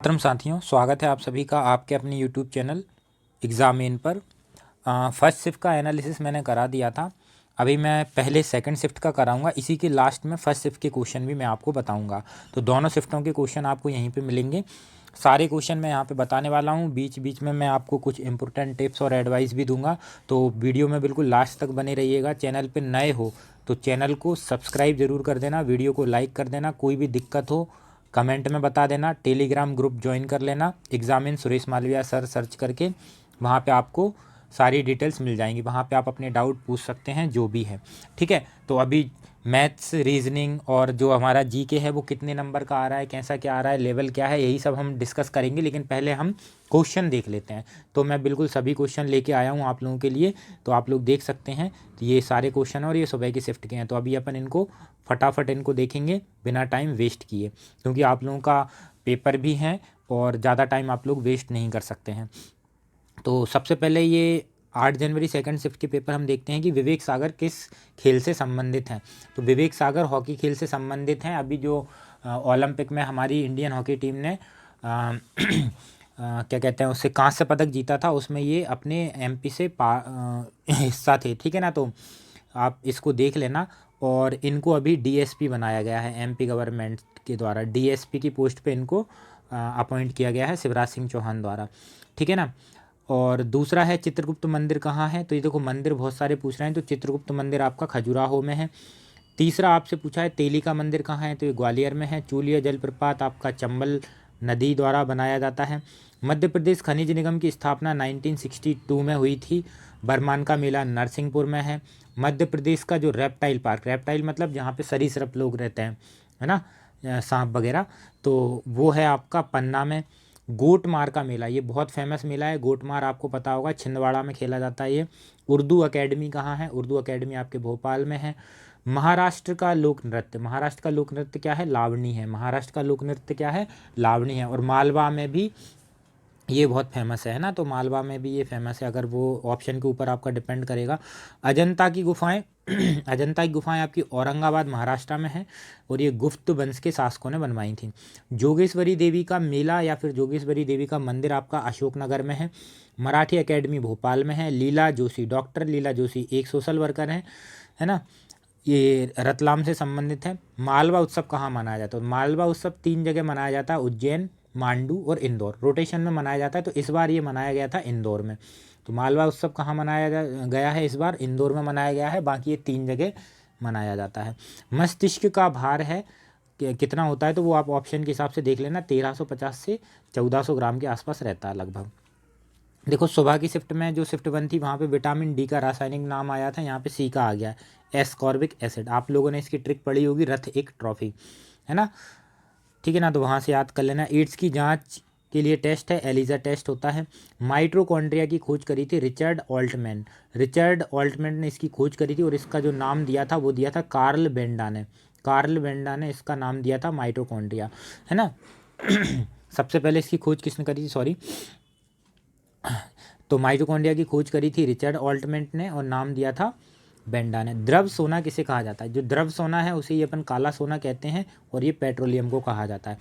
मोहतरम साथियों, स्वागत है आप सभी का आपके अपने यूट्यूब चैनल एग्ज़ामेन पर। फर्स्ट शिफ्ट का एनालिसिस मैंने करा दिया था। अभी मैं पहले सेकंड शिफ्ट का कराऊंगा। इसी के लास्ट में फर्स्ट शिफ्ट के क्वेश्चन भी मैं आपको बताऊंगा। तो दोनों शिफ्टों के क्वेश्चन आपको यहीं पे मिलेंगे। सारे क्वेश्चन मैं यहाँ पे बताने वाला हूँ। बीच बीच में मैं आपको कुछ इंपॉर्टेंट टिप्स और एडवाइस भी दूंगा। तो वीडियो में बिल्कुल लास्ट तक बने रहिएगा। चैनल पर नए हो तो चैनल को सब्सक्राइब ज़रूर कर देना, वीडियो को लाइक कर देना। कोई भी दिक्कत हो कमेंट में बता देना। टेलीग्राम ग्रुप ज्वाइन कर लेना, एग्ज़ामिन सुरेश मालविया सर सर्च करके वहाँ पे आपको सारी डिटेल्स मिल जाएंगी। वहाँ पे आप अपने डाउट पूछ सकते हैं जो भी है, ठीक है। तो अभी मैथ्स, रीजनिंग और जो हमारा जीके है वो कितने नंबर का आ रहा है, कैसा क्या आ रहा है, लेवल क्या है, यही सब हम डिस्कस करेंगे। लेकिन पहले हम क्वेश्चन देख लेते हैं। तो मैं बिल्कुल सभी क्वेश्चन लेके आया हूँ आप लोगों के लिए, तो आप लोग देख सकते हैं। तो ये सारे क्वेश्चन और ये सुबह की शिफ्ट के हैं। तो अभी अपन इनको फटाफट इनको देखेंगे बिना टाइम वेस्ट किए, क्योंकि आप लोगों का पेपर भी है और ज़्यादा टाइम आप लोग वेस्ट नहीं कर सकते हैं। तो सबसे पहले ये 8 जनवरी सेकंड शिफ्ट के पेपर हम देखते हैं कि विवेक सागर किस खेल से संबंधित हैं। तो विवेक सागर हॉकी खेल से संबंधित हैं। अभी जो ओलंपिक में हमारी इंडियन हॉकी टीम ने क्या कहते हैं उससे कांस्य पदक जीता था, उसमें ये अपने एमपी से हिस्सा थे, ठीक है ना। तो आप इसको देख लेना। और इनको अभी डीएसपी बनाया गया है एमपी गवर्नमेंट के द्वारा। डीएसपी की पोस्ट पे इनको अपॉइंट किया गया है शिवराज सिंह चौहान द्वारा, ठीक है ना। और दूसरा है चित्रगुप्त मंदिर कहाँ है। तो ये देखो मंदिर बहुत सारे पूछ रहे हैं। तो चित्रगुप्त मंदिर आपका खजुराहो में है। तीसरा आपसे पूछा है तेली का मंदिर कहाँ है। तो ये ग्वालियर में है। चूलिया जलप्रपात आपका चंबल नदी द्वारा बनाया जाता है। मध्य प्रदेश खनिज निगम की स्थापना 1962 में हुई थी। बरमान का मेला नरसिंहपुर में है। मध्य प्रदेश का जो रेप्टाइल पार्क, रेप्टाइल मतलब जहाँ पे सरीसृप लोग रहते हैं, है ना, सांप वगैरह, तो वो है आपका पन्ना में। गोटमार का मेला, ये बहुत फेमस मेला है। गोटमार आपको पता होगा, छिंदवाड़ा में खेला जाता है ये। उर्दू एकेडमी कहाँ है। उर्दू एकेडमी आपके भोपाल में है। महाराष्ट्र का लोक नृत्य, महाराष्ट्र का लोक नृत्य क्या है, लावणी है। महाराष्ट्र का लोक नृत्य क्या है, लावणी है। और मालवा में भी ये बहुत फेमस है ना। तो मालवा में भी ये फेमस है, अगर वो ऑप्शन के ऊपर आपका डिपेंड करेगा। अजंता की गुफाएं अजंता की गुफाएं आपकी औरंगाबाद महाराष्ट्र में है और ये गुप्त वंश के शासकों ने बनवाई थी। जोगेश्वरी देवी का मेला या फिर जोगेश्वरी देवी का मंदिर आपका अशोकनगर में है। मराठी एकेडमी भोपाल में है। लीला जोशी, डॉक्टर लीला जोशी एक सोशल वर्कर हैं, है ना, ये रतलाम से संबंधित है। मालवा उत्सव कहाँ मनाया जाता है। तो मालवा उत्सव 3 जगह मनाया जाता है, उज्जैन, मांडू और इंदौर। रोटेशन में मनाया जाता है। तो इस बार ये मनाया गया था इंदौर में। तो मालवा उत्सव कहाँ मनाया गया है, इस बार इंदौर में मनाया गया है। बाकी ये 3 जगह मनाया जाता है। मस्तिष्क का भार है कितना होता है, तो वो आप ऑप्शन के हिसाब से देख लेना। 1350 से 1400 ग्राम के आसपास रहता है लगभग। देखो सुबह की शिफ्ट में जो शिफ्ट 1 थी वहाँ पे विटामिन डी का रासायनिक नाम आया था, यहाँ पे सी का आ गया है, एस्कॉर्बिक एसिड। आप लोगों ने इसकी ट्रिक पढ़ी होगी, रथ एक ट्रॉफी, है ना, ठीक है ना। तो वहाँ से याद कर लेना। एड्स की जांच के लिए टेस्ट है, एलिजा टेस्ट होता है। माइटोकॉन्ड्रिया की खोज करी थी रिचर्ड ऑल्टमैन। रिचर्ड ऑल्टमैन ने इसकी खोज करी थी और इसका जो नाम दिया था वो दिया था कार्ल बेंडा ने। कार्ल बेंडा ने इसका नाम दिया था माइटोकॉन्ड्रिया, है ना। सबसे पहले इसकी खोज किसने करी थी, सॉरी, तो माइटोकॉन्ड्रिया की खोज करी थी रिचर्ड ऑल्टमैन ने और नाम दिया था बेंडा ने। द्रव सोना किसे कहा जाता है। जो द्रव सोना है उसे ये अपन काला सोना कहते हैं और ये पेट्रोलियम को कहा जाता है।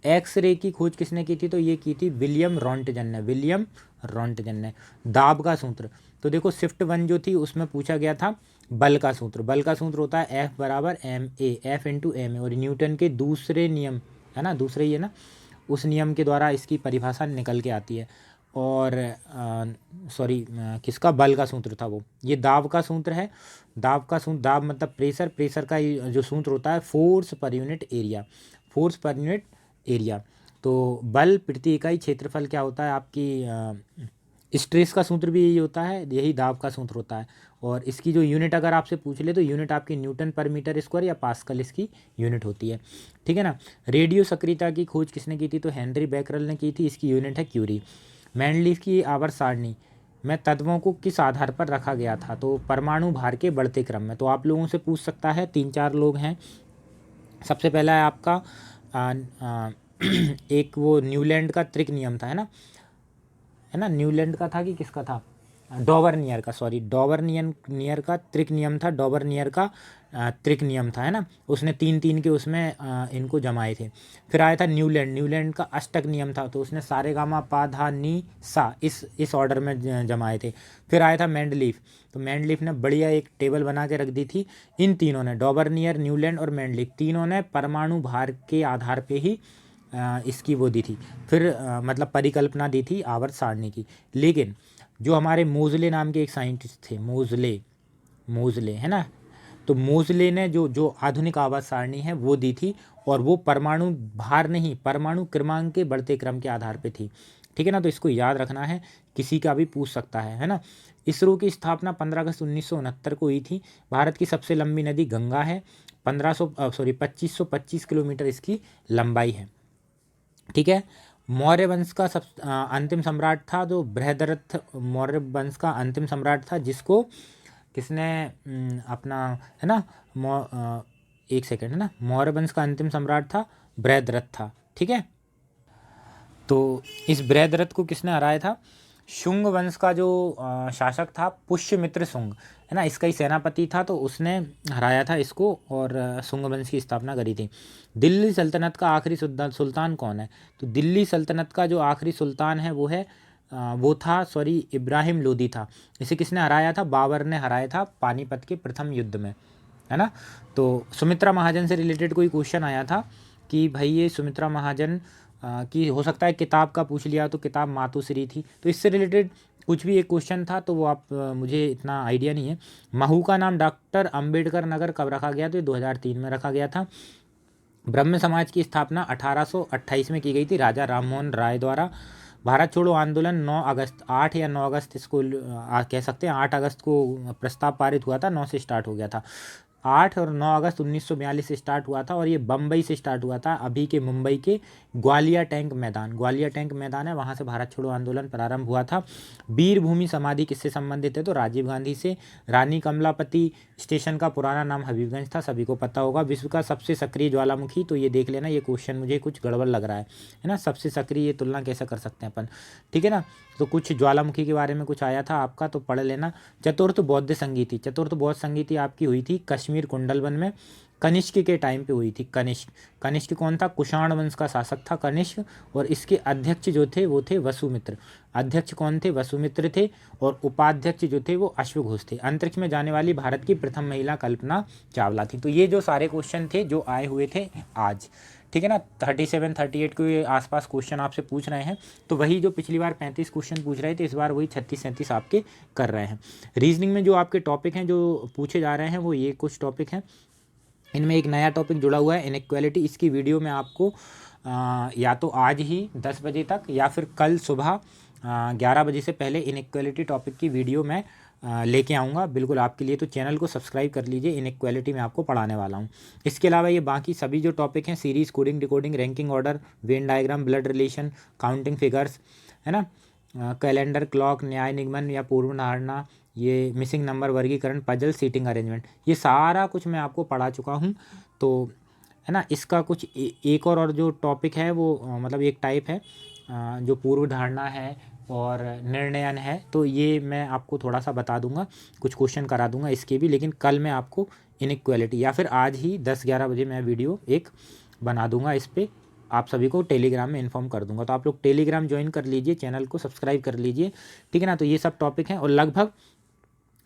एक्सरे की खोज किसने की थी, तो ये की थी विलियम रॉन्टजन ने। विलियम रॉन्टजन ने। दाब का सूत्र, तो देखो शिफ्ट 1 जो थी उसमें पूछा गया था बल का सूत्र। बल का सूत्र होता है F बराबर M A, F into M A. और न्यूटन के दूसरे नियम, है ना, दूसरे ही है ना, उस नियम के द्वारा इसकी परिभाषा निकल के आती है। और सॉरी, किसका, बल का सूत्र था वो। ये दाब का सूत्र है। दाब का सूत्र, दाब मतलब प्रेशर, प्रेशर का जो सूत्र होता है force per unit area, force per unit area. तो बल प्रति इकाई क्षेत्रफल क्या होता है आपकी, स्ट्रेस का सूत्र भी यही होता है, यही दाब का सूत्र होता है। और इसकी जो यूनिट अगर आपसे पूछ ले तो यूनिट आपकी न्यूटन पर मीटर स्क्वायर या पास्कल इसकी यूनिट होती है, ठीक है ना। रेडियो सक्रियता की खोज किसने की थी, तो हेनरी बैकरल ने की थी। इसकी यूनिट है क्यूरी। मैंडलीफ की आवर्त सारणी में तत्वों को किस आधार पर रखा गया था, तो परमाणु भार के बढ़ते क्रम में। तो आप लोगों से पूछ सकता है, 3-4 लोग हैं। सबसे पहला है आपका एक वो न्यूलैंड का त्रिक नियम था, है ना, न्यूलैंड का था कि किसका था, डॉबरनियर का, सॉरी, डॉबरनियर का त्रिक नियम था, डॉबरनियर का त्रिक नियम था, है ना। उसने 3-3 के उसमें इनको जमाए थे। फिर आया था न्यूलैंड का अष्टक नियम था, तो उसने सारेगामा पा धा नी सा इस ऑर्डर में जमाए थे। फिर आया था मेंडलीफ, तो मेंडलीफ ने बढ़िया एक टेबल बना के रख दी थी। इन तीनों ने, डॉबरनियर, न्यूलैंड और मेंडलीफ, तीनों ने परमाणु भार के आधार पे ही इसकी वो दी थी, फिर मतलब परिकल्पना दी थी आवर्त सारणी की। लेकिन जो हमारे मोज़ले नाम के एक साइंटिस्ट थे, मोज़ले है ना, तो मोज़ले ने जो जो आधुनिक आवर्त सारणी है वो दी थी, और वो परमाणु भार नहीं, परमाणु क्रमांक के बढ़ते क्रम के आधार पे थी, ठीक है ना। तो इसको याद रखना है, किसी का भी पूछ सकता है ना। इसरो की स्थापना 15 अगस्त 1969 को हुई थी। भारत की सबसे लंबी नदी गंगा है, 2525 किलोमीटर इसकी लंबाई है, ठीक है। मौर्य वंश का अंतिम सम्राट था जो बृहद्रथ, मौर्य वंश का अंतिम सम्राट था, जिसको किसने अपना, है ना, एक सेकेंड, है ना, मौर्य वंश का अंतिम सम्राट था बृहद्रथ था, ठीक है। तो इस बृहद्रथ को किसने हराया था? शुंग वंश का जो शासक था पुष्यमित्र शुंग, है ना, इसका ही सेनापति था, तो उसने हराया था इसको, और शुंग वंश की स्थापना करी थी। दिल्ली सल्तनत का आखिरी सुल्तान कौन है? तो दिल्ली सल्तनत का जो आखिरी सुल्तान है वो है वो था, सॉरी, इब्राहिम लोदी था। इसे किसने हराया था? बाबर ने हराया था पानीपत के प्रथम युद्ध में, है ना। तो सुमित्रा महाजन से रिलेटेड कोई क्वेश्चन आया था कि भाई ये सुमित्रा महाजन की, हो सकता है किताब का पूछ लिया, तो किताब मातोश्री थी, तो इससे रिलेटेड कुछ भी एक क्वेश्चन था, तो वो आप मुझे इतना आइडिया नहीं है। महू का नाम डॉक्टर अंबेडकर नगर कब रखा गया? तो 2003 में रखा गया था। ब्रह्म समाज की स्थापना 1828 में की गई थी राजा राममोहन राय द्वारा। भारत छोड़ो आंदोलन 9 अगस्त, 8 या 9 अगस्त इसको कह सकते हैं, 8 अगस्त को प्रस्ताव पारित हुआ था, 9 से स्टार्ट हो गया था। 8 और 9 अगस्त 1942 से स्टार्ट हुआ था, और ये बम्बई से स्टार्ट हुआ था, अभी के मुंबई के ग्वालिया टैंक मैदान है, वहाँ से भारत छोड़ो आंदोलन प्रारंभ हुआ था। वीर भूमि समाधि किससे संबंधित है? तो राजीव गांधी से। रानी कमलापति स्टेशन का पुराना नाम हबीबगंज था, सभी को पता होगा। विश्व का सबसे सक्रिय ज्वालामुखी, तो ये देख लेना, ये क्वेश्चन मुझे कुछ गड़बड़ लग रहा है ना, सबसे सक्रिय, ये तुलना कैसे कर सकते हैं अपन, ठीक है ना। तो कुछ ज्वालामुखी के बारे में कुछ आया था आपका, तो पढ़ लेना। चतुर्थ बौद्ध संगीति, चतुर्थ बौद्ध संगीति आपकी हुई थी कश्मीर कुंडलवन में, कनिष्क के टाइम पे हुई थी। कनिष्क कौन था? कुषाण वंश का शासक था कनिष्क, और इसके अध्यक्ष जो थे वो थे वसुमित्र। अध्यक्ष कौन थे? वसुमित्र थे, और उपाध्यक्ष जो थे वो अश्वघोष थे। अंतरिक्ष में जाने वाली भारत की प्रथम महिला कल्पना चावला थी। तो ये जो सारे क्वेश्चन थे जो आए हुए थे आज, ठीक है ना, 37-38 के आसपास क्वेश्चन आपसे पूछ रहे हैं, तो वही जो पिछली बार 35 क्वेश्चन पूछ रहे थे, इस बार वही 36-37 आपके कर रहे हैं। रीजनिंग में जो आपके टॉपिक हैं जो पूछे जा रहे हैं वो ये कुछ टॉपिक हैं। इनमें एक नया टॉपिक जुड़ा हुआ है इनइक्वालिटी, इसकी वीडियो मैं आपको या तो आज ही 10 बजे तक या फिर कल सुबह 11 बजे से पहले इनइक्वालिटी टॉपिक की वीडियो मैं लेके आऊँगा बिल्कुल आपके लिए। तो चैनल को सब्सक्राइब कर लीजिए, इनइक्वालिटी में आपको पढ़ाने वाला हूँ। इसके अलावा ये बाकी सभी जो टॉपिक हैं, series, coding, decoding, ranking order, Venn diagram, blood relation, counting figures, है ना, कैलेंडर, क्लॉक, न्याय निगमन या पूर्व धारणा, ये मिसिंग नंबर वर्गीकरण, पजल, सीटिंग अरेंजमेंट, ये सारा कुछ मैं आपको पढ़ा चुका हूँ। तो है ना, इसका कुछ एक और जो टॉपिक है वो मतलब एक टाइप है जो पूर्व धारणा है और निर्णयन है, तो ये मैं आपको थोड़ा सा बता दूंगा, कुछ क्वेश्चन करा दूंगा इसके भी, लेकिन कल मैं आपको इनइक्वालिटी या फिर आज ही 10-11 बजे मैं वीडियो एक बना दूंगा, इस पर आप सभी को टेलीग्राम में इन्फॉर्म कर दूंगा। तो आप लोग टेलीग्राम ज्वाइन कर लीजिए, चैनल को सब्सक्राइब कर लीजिए, ठीक है ना। तो ये सब टॉपिक हैं, और लगभग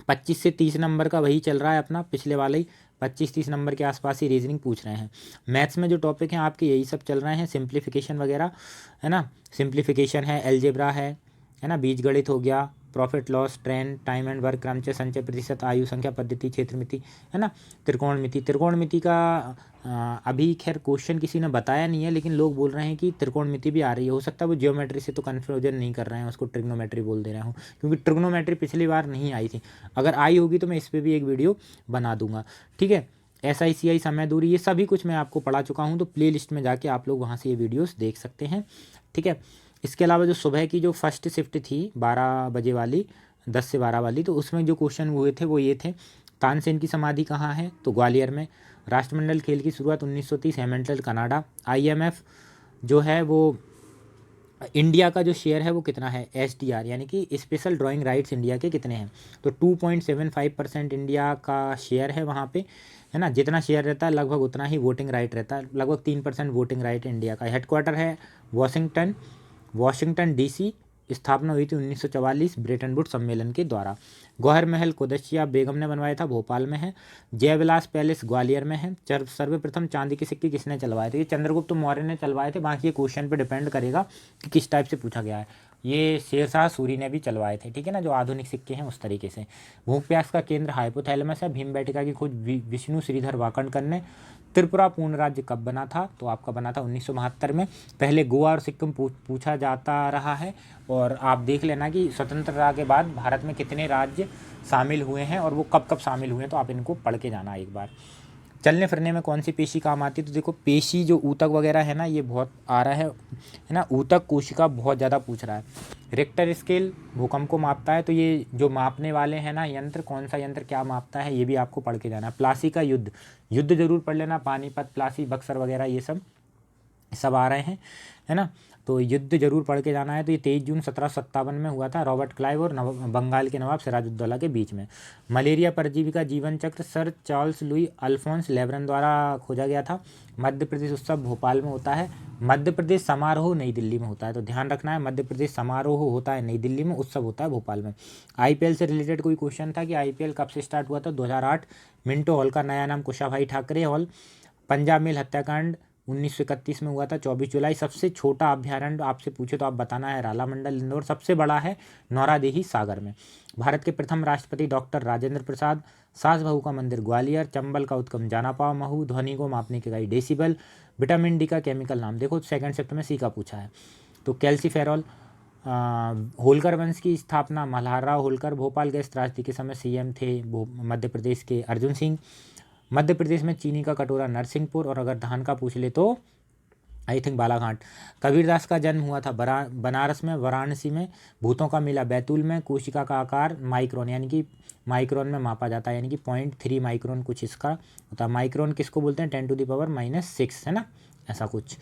25 से 30 नंबर का वही चल रहा है अपना, पिछले वाले ही 25-30 नंबर के आसपास ही रीजनिंग पूछ रहे हैं। मैथ्स में जो टॉपिक हैं आपके यही सब चल रहे हैं, सिंप्लीफिकेशन वगैरह, है ना, सिंप्लीफिकेशन है, अलजेब्रा है ना, बीजगणित हो गया, profit loss, trend, time and work, क्रमचय, संचय प्रतिशत, आयु संख्या पद्धति, क्षेत्रमिति, है ना, त्रिकोणमिति का अभी खैर क्वेश्चन किसी ने बताया नहीं है, लेकिन लोग बोल रहे हैं कि त्रिकोणमिति भी आ रही है। हो सकता है वो जियोमेट्री से तो कन्फ्यूजन नहीं कर रहे हैं, उसको ट्रिग्नोमेट्री बोल दे रहे हूँ, क्योंकि ट्रिग्नोमेट्री पिछली बार नहीं आई थी। अगर आई होगी तो मैं इस पर भी एक वीडियो बना दूंगा, ठीक है। SICI, समय दूरी, ये सभी कुछ मैं आपको पढ़ा चुका हूँ, तो प्ले लिस्ट में जाके आप लोग वहाँ से ये वीडियोज़ देख सकते हैं, ठीक है। इसके अलावा जो सुबह की जो फर्स्ट शिफ्ट थी 12 बजे वाली, 10 से 12 वाली, तो उसमें जो क्वेश्चन हुए थे वो ये थे, तानसेन की समाधि कहाँ है? तो ग्वालियर में। राष्ट्रमंडल खेल की शुरुआत 1930, हैमिल्टन, कनाडा। IMF जो है वो इंडिया का जो शेयर है वो कितना है, SDR यानी कि स्पेशल ड्राइंग राइट्स इंडिया के कितने हैं, तो 2.75% इंडिया का शेयर है वहाँ पे, है ना। जितना शेयर रहता है लगभग उतना ही वोटिंग राइट रहता है, लगभग 3% वोटिंग राइट इंडिया का। हेडक्वार्टर है वॉशिंगटन, वॉशिंगटन DC। स्थापना हुई थी 1944 ब्रेटन वुड्स सम्मेलन के द्वारा। गौहर महल कुदसिया बेगम ने बनवाया था, भोपाल में है। जयविलास पैलेस ग्वालियर में है। सर्वप्रथम चांदी के सिक्के किसने चलवाए थे, ये चंद्रगुप्त मौर्य ने चलवाए थे। बाकी ये क्वेश्चन पे डिपेंड करेगा कि किस टाइप से पूछा गया है। ये शेरशाह सूरी ने भी चलवाए थे, ठीक है ना, जो आधुनिक सिक्के हैं उस तरीके से। भूख प्यास का केंद्र हाइपोथैलेमस है। भीमबेटका की खोज विष्णु श्रीधर वाकणकर ने। त्रिपुरा पूर्ण राज्य कब बना था, तो आपका बना था 1972 में। पहले गोवा और सिक्किम पूछा जाता रहा है। और आप देख लेना कि स्वतंत्रता के बाद भारत में कितने राज्य शामिल हुए हैं और वो कब कब शामिल हुए हैं, तो आप इनको पढ़ के जाना एक बार। चलने फिरने में कौन सी पेशी काम आती है, तो देखो पेशी जो ऊतक वगैरह है ना, ये बहुत आ रहा है ना। ऊतक कोशिका बहुत ज़्यादा पूछ रहा है। रिक्टर स्केल भूकंप को मापता है, तो ये जो मापने वाले हैं ना यंत्र, कौन सा यंत्र क्या मापता है, ये भी आपको पढ़ के जाना है। प्लासी का युद्ध, युद्ध जरूर पढ़ लेना, पानीपत, प्लासी, बक्सर वगैरह ये सब आ रहे हैं, है ना। तो युद्ध जरूर पढ़ के जाना है। तो ये 23 जून 1757 में हुआ था, रॉबर्ट क्लाइव और बंगाल के नवाब सिराजुद्दौला के बीच में। मलेरिया परजीवी का जीवन चक्र sir Charles Louis Alphonse Laveran द्वारा खोजा गया था। मध्य प्रदेश उत्सव भोपाल में होता है। मध्य प्रदेश समारोह नई दिल्ली में होता है, तो ध्यान रखना है, मध्य प्रदेश समारोह होता है नई दिल्ली में, उत्सव होता है भोपाल में। IPL से रिलेटेड कोई क्वेश्चन था कि IPL कब से स्टार्ट हुआ था, 2008। मिंटो हॉल का नया नाम कुशाभाई ठाकरे हॉल। पंजाब मेल हत्याकांड 1931 में हुआ था, 24 जुलाई। सबसे छोटा अभ्यारण्य आपसे पूछे तो आप बताना है राला मंडल इंदौर। सबसे बड़ा है नौरादेही सागर में। भारत के प्रथम राष्ट्रपति डॉक्टर राजेंद्र प्रसाद। सास बहू का मंदिर ग्वालियर। चंबल का उत्गम जानापा महू। ध्वनि को मापने की इकाई डेसिबल। विटामिन डी का केमिकल नाम, देखो सेकंड शिफ्ट में सी का पूछा है, तो कैल्सीफेरॉल। होलकर वंश की स्थापना मल्हारराव होलकर। भोपाल गैस त्रासदी के समय CM थे मध्य प्रदेश के अर्जुन सिंह। मध्य प्रदेश में चीनी का कटोरा नरसिंहपुर। और अगर धान का पूछ ले तो आई थिंक बालाघाट। कबीरदास का जन्म हुआ था बनारस में, वाराणसी में। भूतों का मेला बैतूल में। कोशिका का आकार माइक्रोन यानी कि माइक्रोन में मापा जाता है, यानी कि 0.3 माइक्रोन कुछ इसका होता है। माइक्रोन किसको बोलते हैं, 10⁻⁻⁶, है ना, ऐसा कुछ।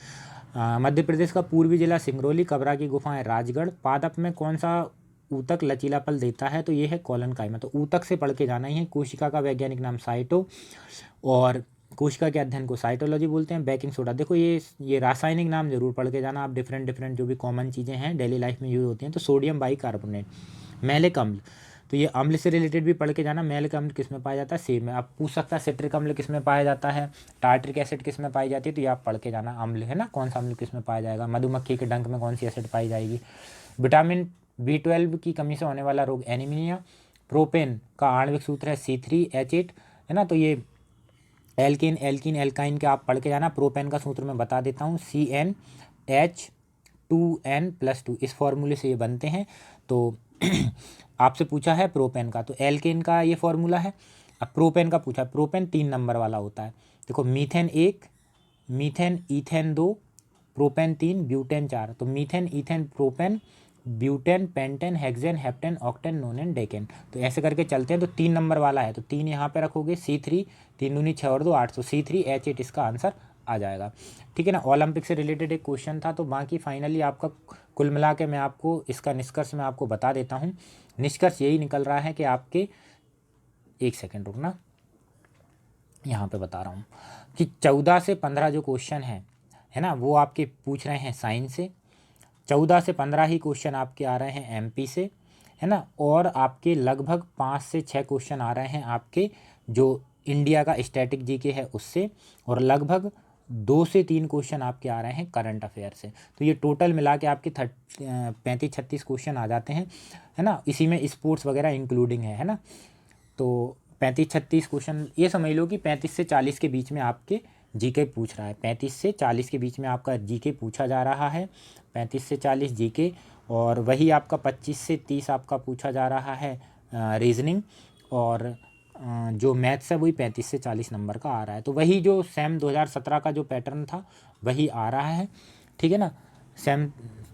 मध्य प्रदेश का पूर्वी जिला सिंगरौली। कबरा की गुफाएं राजगढ़। पादप में कौन सा ऊतक लचीलापन देता है, तो ये है कॉलन काइमा। तो ऊतक से पढ़ के जाना ही है। कोशिका का वैज्ञानिक नाम साइटो, और कोशिका के अध्ययन को साइटोलॉजी बोलते हैं। बेकिंग सोडा, देखो ये रासायनिक नाम जरूर पढ़ के जाना आप। डिफरेंट जो भी कॉमन चीज़ें हैं डेली लाइफ में यूज होती हैं, तो सोडियम बाइकार्बोनेट। मैलिक अम्ल, तो ये अम्ल से रिलेटेड भी पढ़ के जाना। मैलिक अम्ल किस में पाया जाता है, सेब में। आप पूछ सकता है सिट्रिक अम्ल किस में पाया जाता है, टार्ट्रिक एसिड किस में पाई जाती है, तो ये आप पढ़ के जाना। अम्ल है ना, कौन सा अम्ल किस में पाया जाएगा। मधुमक्खी के डंक में कौन सी एसिड पाई जाएगी। विटामिन B12 की कमी से होने वाला रोग एनीमिया। प्रोपेन का आणविक सूत्र है C3H8, है ना। तो ये एल्किन एल्किन एल्काइन के आप पढ़ के जाना। प्रोपेन का सूत्र मैं बता देता हूँ, CnH2n+2, इस फॉर्मूले से ये बनते हैं। तो आपसे पूछा है प्रोपेन का, तो एल्केन का ये फॉर्मूला है। अब प्रोपेन का पूछा, प्रोपेन 3 नंबर वाला होता है। देखो methane 1, methane ethane 2, propane 3, butane 4। तो methane ethane propane butane pentane hexane heptane octane नोनेन decane, तो ऐसे करके चलते हैं। तो 3 नंबर वाला है, तो 3 यहाँ पे रखोगे। C3, 3 दूनी 6 और 2 8, तो C3H8 इसका आंसर आ जाएगा, ठीक है ना। ओलंपिक से रिलेटेड एक क्वेश्चन था। तो बाकी फाइनली आपका कुल मिला के मैं आपको इसका निष्कर्ष मैं आपको बता देता हूँ। निष्कर्ष यही निकल रहा है कि आपके, एक सेकेंड रुकना, यहाँ पे बता रहा हूँ कि 14 से 15 जो क्वेश्चन है ना, वो आपके पूछ रहे हैं साइंस से। 14 से 15 ही क्वेश्चन आपके आ रहे हैं MP से, है ना। और आपके लगभग 5 से 6 क्वेश्चन आ रहे हैं आपके जो इंडिया का स्टैटिक जीके है उससे, और लगभग 2 से 3 क्वेश्चन आपके आ रहे हैं करंट अफेयर से। तो ये टोटल मिला के आपके 35-36 क्वेश्चन आ जाते हैं, है ना। इसी में स्पोर्ट्स वगैरह इंक्लूडिंग है ना। तो 35-36 क्वेश्चन ये समझ लो कि 35 से 40 के बीच में आपके जीके पूछ रहा है। 35 से 40 के बीच में आपका जीके पूछा जा रहा है, 35 से 40 जीके। और वही आपका 25 से 30 आपका पूछा जा रहा है रीजनिंग। और जो मैथ्स है वही 35 से 40 नंबर का आ रहा है। तो वही जो सेम 2017 का जो पैटर्न था वही आ रहा है, ठीक है ना। सेम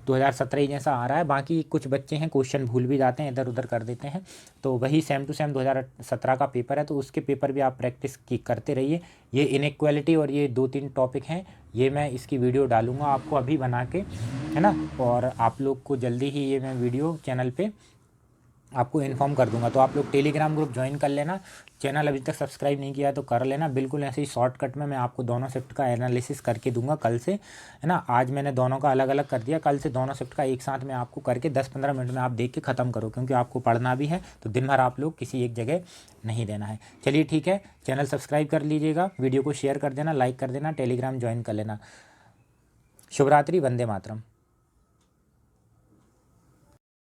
2017 ही जैसा आ रहा है। बाकी कुछ बच्चे हैं क्वेश्चन भूल भी जाते हैं, इधर उधर कर देते हैं, तो वही सेम टू सेम 2017 का पेपर है, तो उसके पेपर भी आप प्रैक्टिस की करते रहिए। ये इनइक्वालिटी और ये 2-3 टॉपिक हैं, ये मैं इसकी वीडियो डालूंगा आपको अभी बना के, है ना। और आप लोग को जल्दी ही ये मैं वीडियो चैनल पे आपको इन्फॉर्म कर दूंगा। तो आप लोग टेलीग्राम ग्रुप ज्वाइन कर लेना, चैनल अभी तक सब्सक्राइब नहीं किया है तो कर लेना। बिल्कुल ऐसे ही शॉर्टकट में मैं आपको दोनों शिफ्ट का एनालिसिस करके दूंगा कल से, है ना। आज मैंने दोनों का अलग अलग कर दिया, कल से दोनों शिफ्ट का एक साथ मैं आपको करके 10-15 मिनट में आप देख के ख़त्म करो, क्योंकि आपको पढ़ना भी है, तो दिन भर आप लोग किसी एक जगह नहीं देना है। चलिए ठीक है, चैनल सब्सक्राइब कर लीजिएगा, वीडियो को शेयर कर देना, लाइक कर देना, टेलीग्राम ज्वाइन कर लेना। शुभ रात्रि, वंदे मातरम।